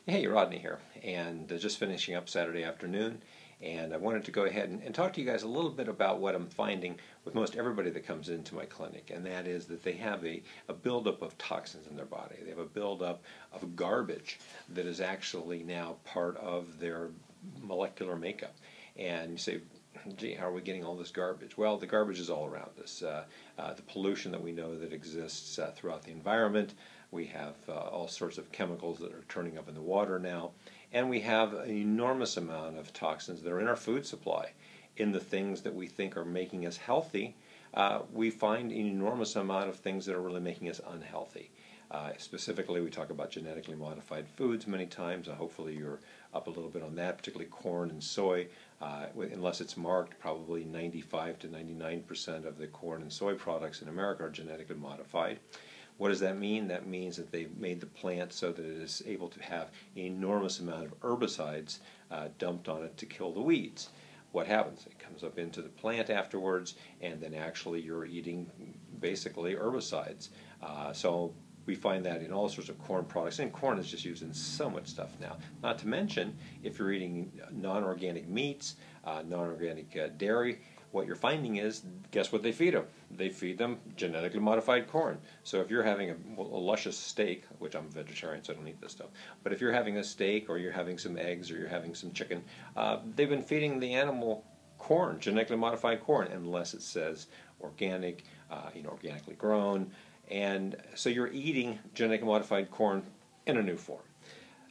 Hey, Rodney here, and just finishing up Saturday afternoon, and I wanted to go ahead and talk to you guys a little bit about what I'm finding with most everybody that comes into my clinic, and that is that they have a buildup of toxins in their body. They have a buildup of garbage that is actually now part of their molecular makeup. And you say, gee, how are we getting all this garbage? Well, the garbage is all around us. The pollution that we know that exists throughout the environment. We have all sorts of chemicals that are turning up in the water now. And we have an enormous amount of toxins that are in our food supply. In the things that we think are making us healthy, we find an enormous amount of things that are really making us unhealthy. Specifically, we talk about genetically modified foods many times. Hopefully you're up a little bit on that, particularly corn and soy. Unless it's marked, probably 95 to 99% of the corn and soy products in America are genetically modified. What does that mean? That means that they've made the plant so that it is able to have an enormous amount of herbicides dumped on it to kill the weeds. What happens? It comes up into the plant afterwards, and then actually you're eating basically herbicides. So we find that in all sorts of corn products, and corn is just used in so much stuff now. Not to mention, if you're eating non-organic meats, non-organic dairy, what you're finding is, guess what they feed them? They feed them genetically modified corn. So if you're having a luscious steak, which I'm a vegetarian so I don't eat this stuff, but if you're having a steak or you're having some eggs or you're having some chicken, they've been feeding the animal corn, genetically modified corn, unless it says organic, organically grown. And so you're eating genetically modified corn in a new form.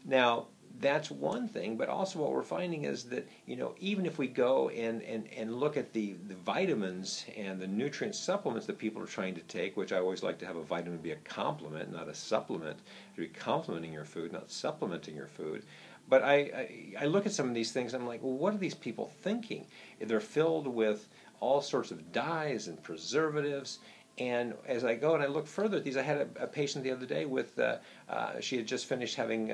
Now, that's one thing, but also what we're finding is that, even if we go and look at the vitamins and the nutrient supplements that people are trying to take, which I always like to have a vitamin be a complement, not a supplement, to be complementing your food, not supplementing your food. But I look at some of these things and I'm like, well, what are these people thinking? They're filled with all sorts of dyes and preservatives. And as I go and I look further at these, I had a patient the other day with, she had just finished having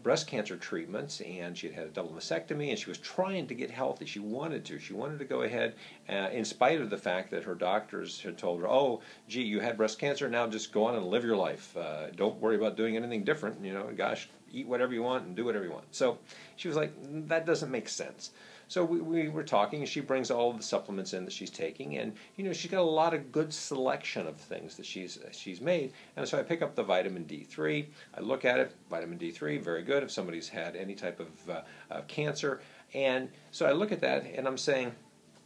breast cancer treatments, and she had had a double mastectomy, and she was trying to get healthy. She wanted to go ahead, in spite of the fact that her doctors had told her, oh, gee, you had breast cancer, now just go on and live your life. Don't worry about doing anything different, gosh, eat whatever you want and do whatever you want. So she was like, that doesn't make sense. So we were talking, and she brings all of the supplements in that she's taking, and she's got a lot of good selection of things that she's made. And so I pick up the vitamin D3. I look at it, vitamin D3, very good if somebody's had any type of cancer. And so I look at that, and I'm saying,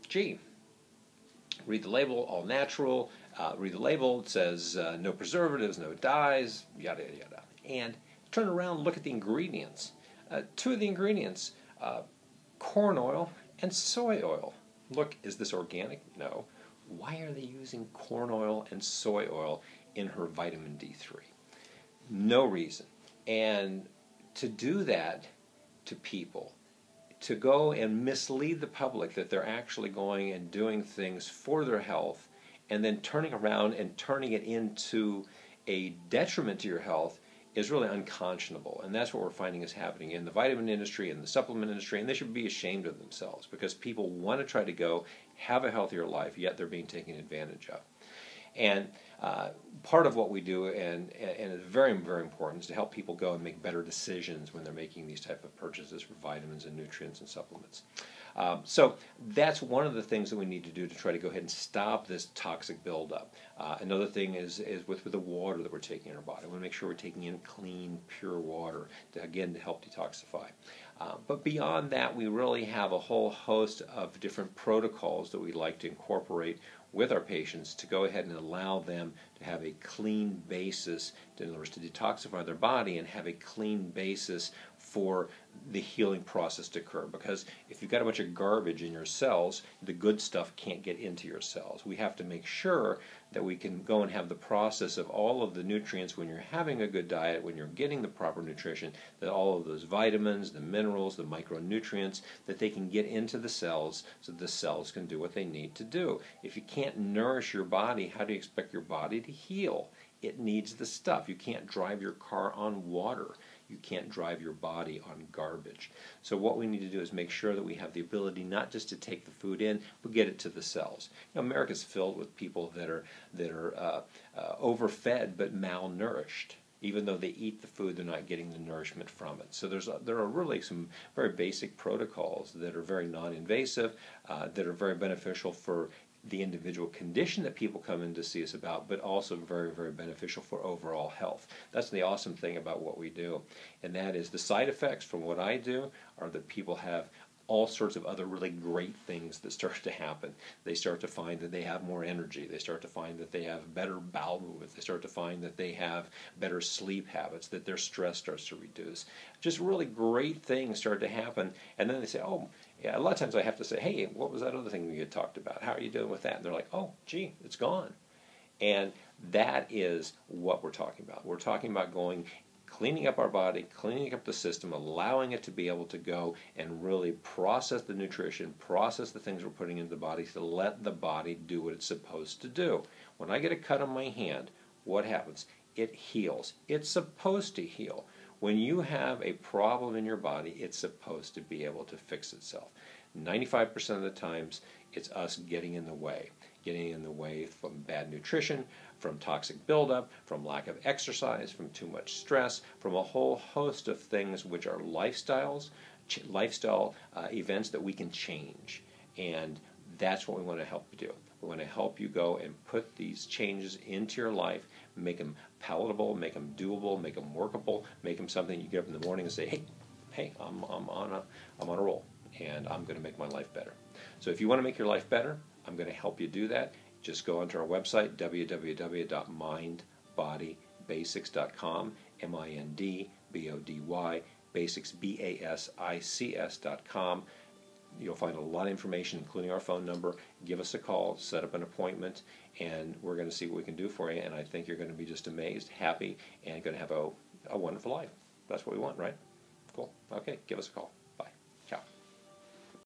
gee, read the label, all natural. Read the label, it says no preservatives, no dyes, yada yada yada. And turn around and look at the ingredients. Two of the ingredients. Corn oil and soy oil. Look, is this organic? No. Why are they using corn oil and soy oil in her vitamin D3? No reason. And to do that to people, to go and mislead the public that they're actually going and doing things for their health and then turning around and turning it into a detriment to your health is really unconscionable, and that's what we're finding is happening in the vitamin industry and the supplement industry, and they should be ashamed of themselves because people want to try to go have a healthier life, yet they're being taken advantage of. And part of what we do, and it's very, very important, is to help people go and make better decisions when they're making these type of purchases for vitamins and nutrients and supplements. So that's one of the things that we need to do to try to go ahead and stop this toxic buildup. Another thing is with the water that we're taking in our body. We want to make sure we're taking in clean, pure water, to help detoxify. But beyond that, we really have a whole host of different protocols that we'd like to incorporate with our patients to go ahead and allow them to have a clean basis, in other words, to detoxify their body and have a clean basis for the healing process to occur. Because if you've got a bunch of garbage in your cells, the good stuff can't get into your cells. We have to make sure that we can go and have the process of all of the nutrients when you're having a good diet, when you're getting the proper nutrition, that all of those vitamins, the minerals, the micronutrients, that they can get into the cells so the cells can do what they need to do. If you can't nourish your body, how do you expect your body to heal? It needs the stuff. You can't drive your car on water. You can't drive your body on garbage. So what we need to do is make sure that we have the ability not just to take the food in, but get it to the cells. America's filled with people that are overfed but malnourished. Even though they eat the food, they're not getting the nourishment from it. So there are really some very basic protocols that are very non-invasive, that are very beneficial for the individual condition that people come in to see us about, but also very, very beneficial for overall health. That's the awesome thing about what we do. And that is the side effects from what I do are that people have all sorts of other really great things that start to happen. They start to find that they have more energy. They start to find that they have better bowel movement. They start to find that they have better sleep habits, that their stress starts to reduce. Just really great things start to happen. And then they say, oh, yeah, a lot of times I have to say, hey, what was that other thing you had talked about? How are you doing with that? And they're like, oh, gee, it's gone. And that is what we're talking about. We're talking about cleaning up our body, cleaning up the system, allowing it to be able to go and really process the nutrition, process the things we're putting into the body to let the body do what it's supposed to do. When I get a cut on my hand, what happens? It heals. It's supposed to heal. When you have a problem in your body, it's supposed to be able to fix itself. 95% of the times, it's us getting in the way from bad nutrition, from toxic buildup, from lack of exercise, from too much stress, from a whole host of things which are lifestyle events that we can change. And that's what we want to help you do. We want to help you go and put these changes into your life, make them palatable, make them doable, make them workable, make them something you get up in the morning and say, hey, I'm on a roll, and I'm going to make my life better. So if you want to make your life better, I'm going to help you do that. Just go onto our website, www.mindbodybasics.com, MINDBODY, basics, BASICS.com. You'll find a lot of information, including our phone number. Give us a call, set up an appointment, and we're going to see what we can do for you. And I think you're going to be just amazed, happy, and going to have a wonderful life. That's what we want, right? Cool. Okay, give us a call.